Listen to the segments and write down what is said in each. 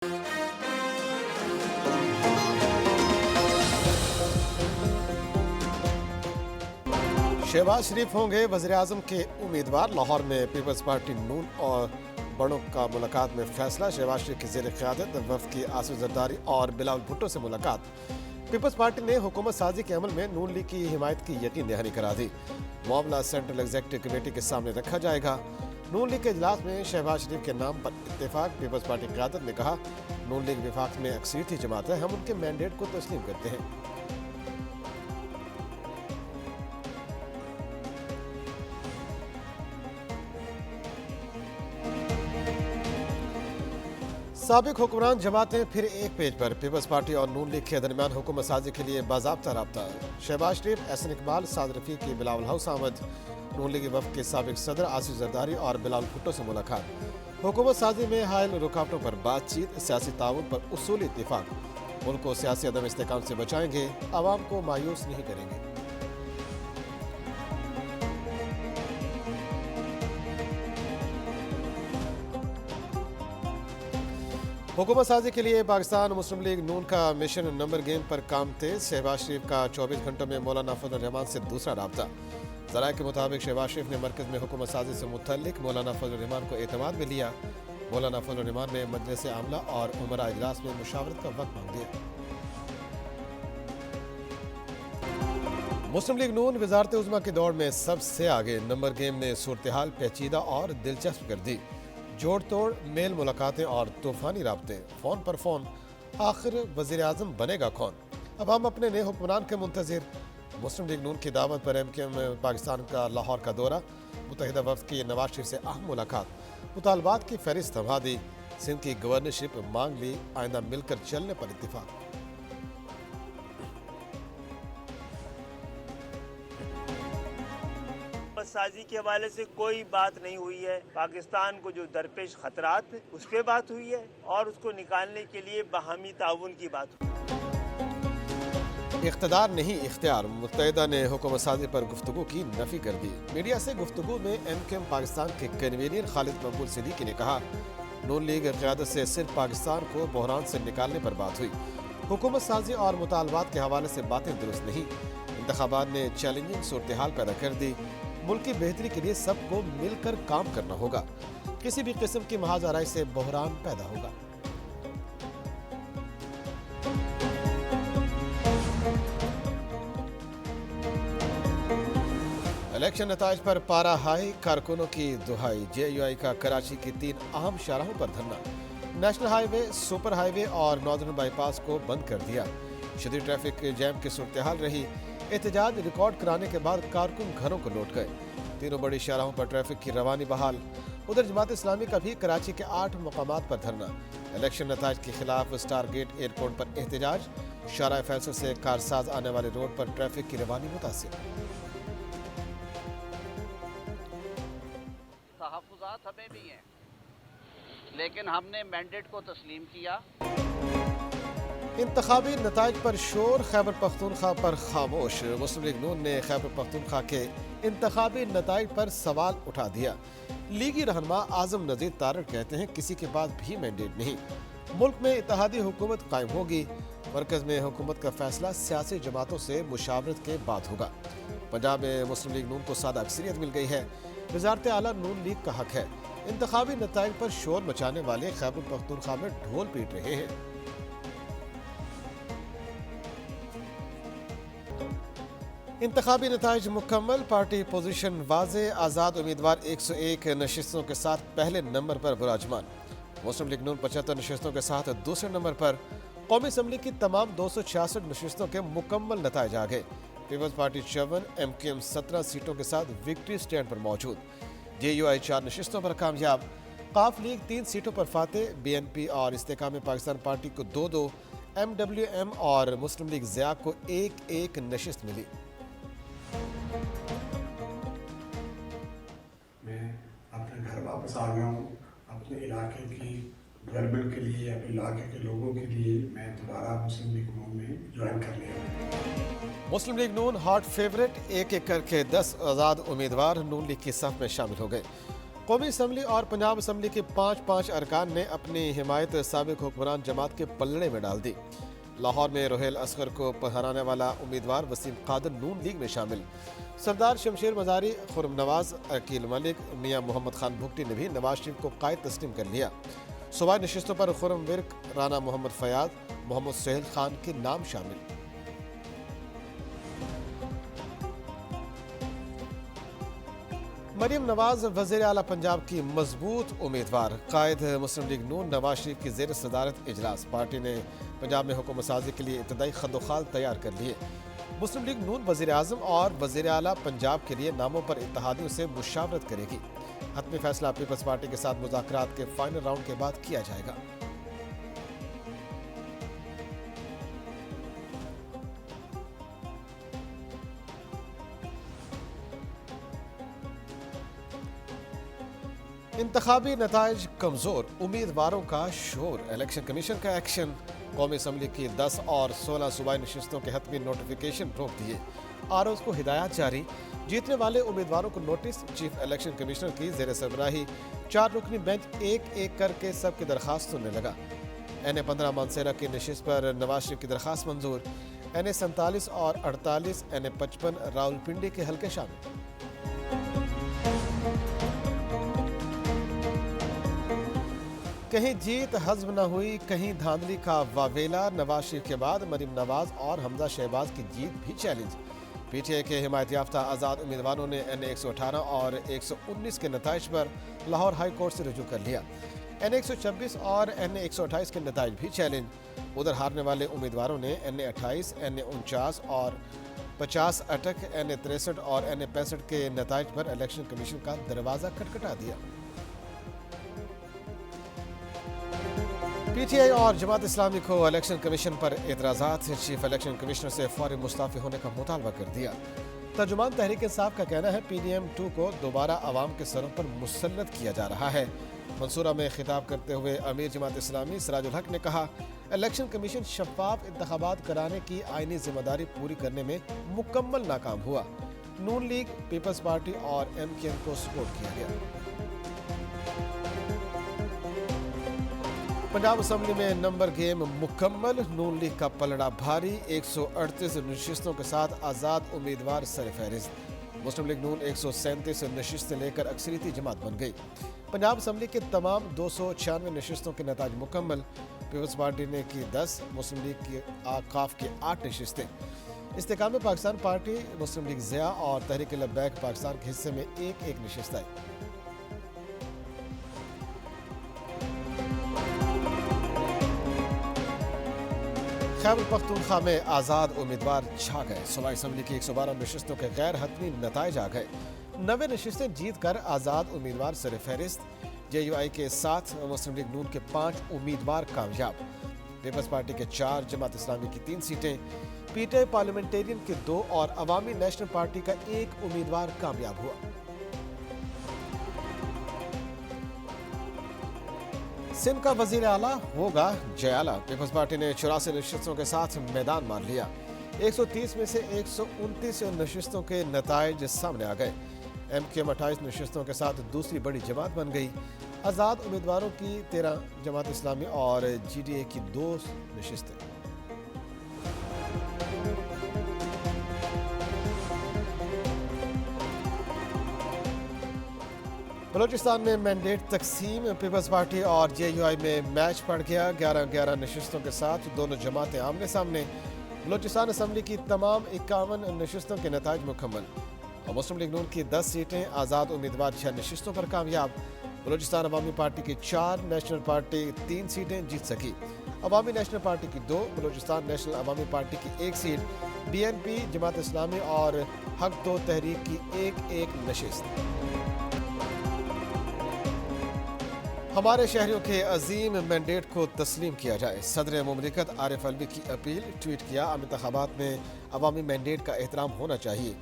शहबाज शरीफ होंगे वज़ीर-ए-आज़म के उम्मीदवार। लाहौर में पीपल्स पार्टी नून और बड़ों का मुलाकात में फैसला। शहबाज शरीफ की ज़ेर क़यादत वफ़द की आसिफ ज़रदारी और बिलावल भुट्टो से मुलाकात। पीपल्स पार्टी ने हुकूमत साजी के अमल में नून लीग की हिमायत की यकीन दहानी करा दी। मामला सेंट्रल एग्जीक्यूटिव कमेटी के सामने रखा जाएगा। नून लीग के इजलास में शहबाज शरीफ के नाम पर इत्तेफाक। पीपल्स पार्टी की क़यादत ने कहा, नून लीग विफाक में अक्सरियती जमात है, हम उनके मैंडेट को तस्लीम करते हैं। साबिक हुक्मरान जमातें फिर एक पेज पर। पीपल्स पार्टी और नून लीग के दरमियान हुकूमत साजी के लिए बाज़ाब्ता राब्ता। शहबाज शरीफ, एहसन इकबाल, साद रफीकी, बिलावल हाउस आमद। नून लीग वफ़द के साबिक सदर आसिफ जरदारी और बिलावल भुट्टो से मुलाकात। हुकूमत साजी में हायल रुकावटों पर बातचीत। सियासी ताउन पर उसूली इत्तिफाक। मुल्क को सियासी अदम इस्तेहकाम से बचाएंगे, आवाम को मायूस नहीं करेंगे। हुकूमत साजी के लिए पाकिस्तान मुस्लिम लीग नून का मिशन नंबर गेम पर काम तेज। शहबाज शरीफ का 24 घंटों में मौलाना फजल रहमान से दूसरा राब्ता। ज़राए के मुताबिक शहबाज शरीफ ने मरकज़ में हुकूमत साजी से मुतल्लिक मौलाना फजल रहमान को एतमाद में लिया। मौलाना फजल रहमान ने मजलिस आमला और उमरा इजलास में मुशावरत का वक्त मांग दिया। मुस्लिम लीग नून वज़ारत उज़्मा की दौड़ में सबसे आगे। नंबर गेम ने सूरत हाल पेचीदा और दिलचस्प कर दी। जोड़ तोड़, मेल मुलाकातें और तूफानी राब्ते। फ़ोन पर फ़ोन, आखिर वज़ीर-ए-आज़म बनेगा कौन? अब हम अपने नए हुक्मरान के मुंतज़िर। मुस्लिम लीग नून की दावत पर MKM पाकिस्तान का लाहौर का दौरा। मुत्तहिदा वफ़द की नवाज शरीफ से अहम मुलाकात। मुतालबात की फहरिस्त थमा दी। सिंध की गवर्नरशिप मांग ली। आइंदा मिलकर चलने पर इत्तिफाक। साजी के हवाले से कोई बात नहीं हुई है। पाकिस्तान को जो दरपेश खतरात उस पर बात हुई है और उसको निकालने के लिए बाहमी ताउन की बात हुई। इख्तिदार नहीं इख्तियार। मुत्तहिदा ने हुकूमत साजी पर गुफ्तगू की नफी कर दी। मीडिया से गुफ्तगू में MKM पाकिस्तान के कन्वीनर खालिद मकबूल सिद्दीकी ने कहा, नून लीग क़यादत से सिर्फ पाकिस्तान को बहरान से निकालने पर बात हुई। हुकूमत साजी और मुतालबात के हवाले से बातें दुरुस्त नहीं। इंतखाबात ने चैलेंजिंग सूरत हाल पैदा कर दी। मुल्क की बेहतरी के लिए सबको मिलकर काम करना होगा। किसी भी किस्म की महाज आराई से बहरान पैदा होगा। इलेक्शन नताइज पर पारा हाई। कारकुनों की दुहाई। JUI का कराची की 3 अहम शाहराहों पर धरना। नेशनल हाईवे, सुपर हाईवे और नॉर्दर्न बाईपास को बंद कर दिया। शदीद ट्रैफिक जैम की सूरत हाल रही। एहतजाज रिकॉर्ड कराने के बाद कारकुन घरों को लौट गए। तीनों बड़ी शाहराहों पर ट्रैफिक की रवानी बहाल। उधर जमात इस्लामी का भी कराची के 8 मकामात पर धरना। इलेक्शन नताइज के खिलाफ स्टार गेट एयरपोर्ट पर एहतजाज। शाहराह फैसल से कारसाज आने वाले रोड पर ट्रैफिक की रवानी मुतासिर। तहफ़्फ़ुज़ात हमें भी हैं, लेकिन हमने मैंडेट को तस्लीम किया। इंतखाबी नताइज पर शोर। खैबर पख्तूनख्वा पर खामोश। मुस्लिम लीग नून ने खैबर पख्तूनख्वा के इंतखाबी नताइज पर सवाल उठा दिया। लीगी रहनुमा आज़म नज़ीर तारड़ कहते हैं, किसी के पास भी मैंडेट नहीं। मुल्क में इत्तेहादी हुकूमत कायम होगी। मरकज़ में हुकूमत का फैसला सियासी जमातों से मुशावरत के बाद होगा। पंजाब में मुस्लिम लीग नून को सादा अक्सरियत मिल गई है। वज़ारत आला नून लीग का हक है। इंतखाबी नताइज पर शोर मचाने वाले खैबर पख्तूनख्वा में ढोल पीट रहे हैं। इंतखाबी नताइज मुकम्मल। पार्टी पोजीशन वाज़े। आज़ाद उम्मीदवार 101 नशिस्तों के साथ पहले नंबर पर विराजमान। मुस्लिम लीग नून 75 नशिस्तों के साथ दूसरे नंबर पर। कौमी असम्बली की तमाम 266 नशिस्तों के मुकम्मल नताइज आ गए। पीपल्स पार्टी 54, MKM 17 सीटों के साथ विक्ट्री स्टैंड पर मौजूद। JUI 4 नशिस्तों पर कामयाब। काफ लीग 3 सीटों पर फातेह। BNP और इस्तेहकाम पाकिस्तान पार्टी को 2-2, MWM और मुस्लिम लीग ज़िया को 1-1 नशिस्त मिली। मैं अपने घर वापस आ गया हूँ। अपने इलाके की डेवलपमेंट के लिए, अपने इलाके के लोगों के लिए मैं दोबारा मुस्लिम लीग नून में ज्वाइन कर लिया। मुस्लिम लीग नून हॉट फेवरेट। एक एक करके 10 आज़ाद उम्मीदवार नून लीग की सफ में शामिल हो गए। قومی اسمبلی اور پنجاب اسمبلی کے 5 ارکان نے اپنی حمایت سابق حکمران جماعت کے پلڑے میں ڈال دی۔ لاہور میں روہیل اصغر کو ہرانے والا امیدوار وسیم قادر نون لیگ میں شامل۔ سردار شمشیر مزاری، خرم نواز، عقیل ملک، میاں محمد خان بھگٹی نے بھی نواز شریف کو قائد تسلیم کر لیا۔ صوبائی نشستوں پر خرم ورک، رانا محمد فیاض، محمد سہیل خان کے نام شامل۔ مریم نواز وزیر اعلیٰ پنجاب کی مضبوط امیدوار۔ قائد مسلم لیگ نون نواز شریف کی زیر صدارت اجلاس۔ پارٹی نے پنجاب میں حکومت سازی کے لیے ابتدائی خد و خال تیار کر لیے۔ مسلم لیگ نون وزیر اعظم اور وزیر اعلیٰ پنجاب کے لیے ناموں پر اتحادیوں سے مشاورت کرے گی۔ حتمی فیصلہ پیپلز پارٹی کے ساتھ مذاکرات کے فائنل راؤنڈ کے بعد کیا جائے گا۔ انتخابی نتائج کمزور، امیدواروں کا شور، الیکشن کمیشن کا ایکشن۔ قومی اسمبلی کی 10 اور 16 صوبائی نشستوں کے حتمی نوٹیفیکیشن روک دیے۔ آروز کو ہدایات جاری، جیتنے والے امیدواروں کو نوٹس۔ چیف الیکشن کمشنر کی زیر سربراہی 4 رکنی بینچ ایک کر کے سب کی درخواست سننے لگا۔ NA-15 مانسیرا کی نشست پر نواز شریف کی درخواست منظور۔ NA-47 اور 48، NA-55 راولپنڈی کے حلقے شامل۔ کہیں جیت حزم نہ ہوئی، کہیں دھاندلی کا واویلا۔ نواز شریف کے بعد مریم نواز اور حمزہ شہباز کی جیت بھی چیلنج۔ پی ٹی آئی کے حمایت یافتہ آزاد امیدواروں نے NA-118 اور 119 کے نتائج پر لاہور ہائی کورٹ سے رجوع کر لیا۔ NA-126 اور NA-128 کے نتائج بھی چیلنج۔ ادھر ہارنے والے امیدواروں نے NA-28، NA-49 اور 50 اٹک، NA-63 اور NA-65 کے نتائج پر الیکشن کمیشن کا دروازہ کھٹکھٹا دیا۔ پی ٹی آئی اور جماعت اسلامی کو الیکشن کمیشن پر اعتراضات۔ چیف الیکشن کمشنر سے فوری مستعفی ہونے کا مطالبہ کر دیا۔ ترجمان تحریک انصاف کا کہنا ہے PDM-2 کو دوبارہ عوام کے سروں پر مسلط کیا جا رہا ہے۔ منصورہ میں خطاب کرتے ہوئے امیر جماعت اسلامی سراج الحق نے کہا، الیکشن کمیشن شفاف انتخابات کرانے کی آئینی ذمہ داری پوری کرنے میں مکمل ناکام ہوا۔ نون لیگ، پیپلز پارٹی اور MKN کو سپورٹ کیا گیا۔ پنجاب اسمبلی میں نمبر گیم مکمل، نون لیگ کا پلڑا بھاری، 138 نشستوں کے ساتھ آزاد امیدوار سرفہرست۔ مسلم لیگ نون 137 نشستیں لے کر اکثریتی جماعت بن گئی۔ پنجاب اسمبلی کے تمام 296 نشستوں کے نتائج مکمل۔ پیپلز پارٹی نے کی 10، مسلم لیگ کی آقاف کی 8 نشستیں۔ استحکام پاکستان پارٹی، مسلم لیگ ضیاء اور تحریک لبیک پاکستان کے حصے میں ایک نشست آئی۔ خیبر پختونخوا میں آزاد امیدوار چھا گئے۔ صوبائی اسمبلی کی 112 نشستوں کے غیر حتمی نتائج آ گئے۔ 90 نشستیں جیت کر آزاد امیدوار سرفہرست۔ JUI کے 7، مسلم لیگ نون کے 5 امیدوار کامیاب۔ پیپلز پارٹی کے 4، جماعت اسلامی کی 3 سیٹیں، PTI پارلیمنٹیرین کے 2 اور عوامی نیشنل پارٹی کا 1 امیدوار کامیاب ہوا۔ سندھ کا وزیر اعلیٰ ہوگا جے اعلیٰ۔ پیپلز پارٹی نے 84 نشستوں کے ساتھ میدان مار لیا۔ 130 میں سے 129 نشستوں کے نتائج سامنے آ گئے۔ MKM 28 نشستوں کے ساتھ دوسری بڑی جماعت بن گئی۔ آزاد امیدواروں کی 13، جماعت اسلامی اور GDA کی 2 نشستیں۔ بلوچستان میں مینڈیٹ تقسیم، پیپلز پارٹی اور JUI میں میچ پڑ گیا۔ 11 نشستوں کے ساتھ دونوں جماعتیں آمنے سامنے۔ بلوچستان اسمبلی کی تمام 51 نشستوں کے نتائج مکمل۔ اور مسلم لیگ نون کی 10 سیٹیں، آزاد امیدوار 6 نشستوں پر کامیاب۔ بلوچستان عوامی پارٹی کی 4، نیشنل پارٹی 3 سیٹیں جیت سکی۔ عوامی نیشنل پارٹی کی 2، بلوچستان نیشنل عوامی پارٹی کی 1 سیٹ، BNP، جماعت اسلامی اور حق تو تحریک کی 1 نشست۔ ہمارے شہریوں کے عظیم مینڈیٹ کو تسلیم کیا جائے، صدر مملکت عارف الوی کی اپیل۔ ٹویٹ کیا، انتخابات میں عوامی مینڈیٹ کا احترام ہونا چاہیے۔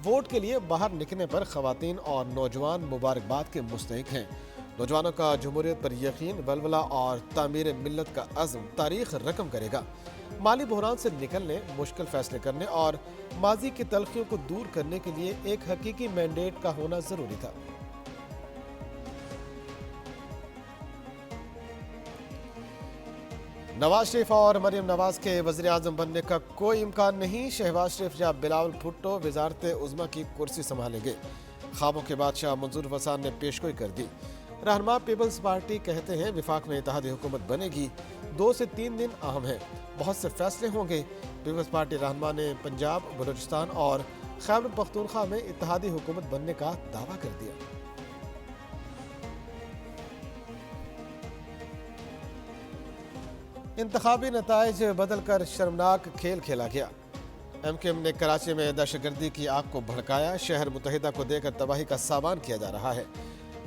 ووٹ کے لیے باہر نکلنے پر خواتین اور نوجوان مبارکباد کے مستحق ہیں۔ نوجوانوں کا جمہوریت پر یقین، ولولہ اور تعمیر ملت کا عزم تاریخ رقم کرے گا۔ مالی بحران سے نکلنے، مشکل فیصلے کرنے اور ماضی کی تلخیوں کو دور کرنے کے لیے ایک حقیقی مینڈیٹ کا ہونا ضروری تھا۔ नवाज शरीफ और मरियम नवाज के वज़ीर आज़म बनने का कोई इम्कान नहीं। शहबाज शरीफ या बिलावल भुट्टो वजारत उज़्मा की कुर्सी संभालेंगे। ख्वाबों के बादशाह मंजूर फसान ने पेशगोई कर दी। रहनुमा पीपल्स पार्टी कहते हैं विफाक में इत्तेहादी हुकूमत बनेगी। 2 से 3 दिन अहम है, बहुत से फैसले होंगे। पीपल्स पार्टी रहनुमा ने पंजाब, बलूचिस्तान और खैबर पख्तूनख्वा में इत्तेहादी हुकूमत बनने का दावा कर दिया। इंतखाबी नताइज बदल कर शर्मनाक खेल खेला गया। MKM ने कराची में दहशतगर्दी की आग को भड़काया। शहर मुत्तहिदा को देकर तबाही का सामान किया जा रहा है।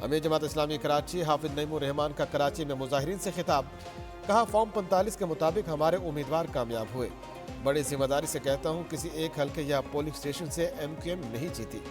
अमीर जमात इस्लामी कराची हाफिज नईमुर रहमान का कराची में मुजाहिरीन से खिताब। कहा, फॉर्म 45 के मुताबिक हमारे उम्मीदवार कामयाब हुए। बड़ी जिम्मेदारी से कहता हूँ, किसी एक हल्के या पोलिंग स्टेशन से MKM नहीं जीती।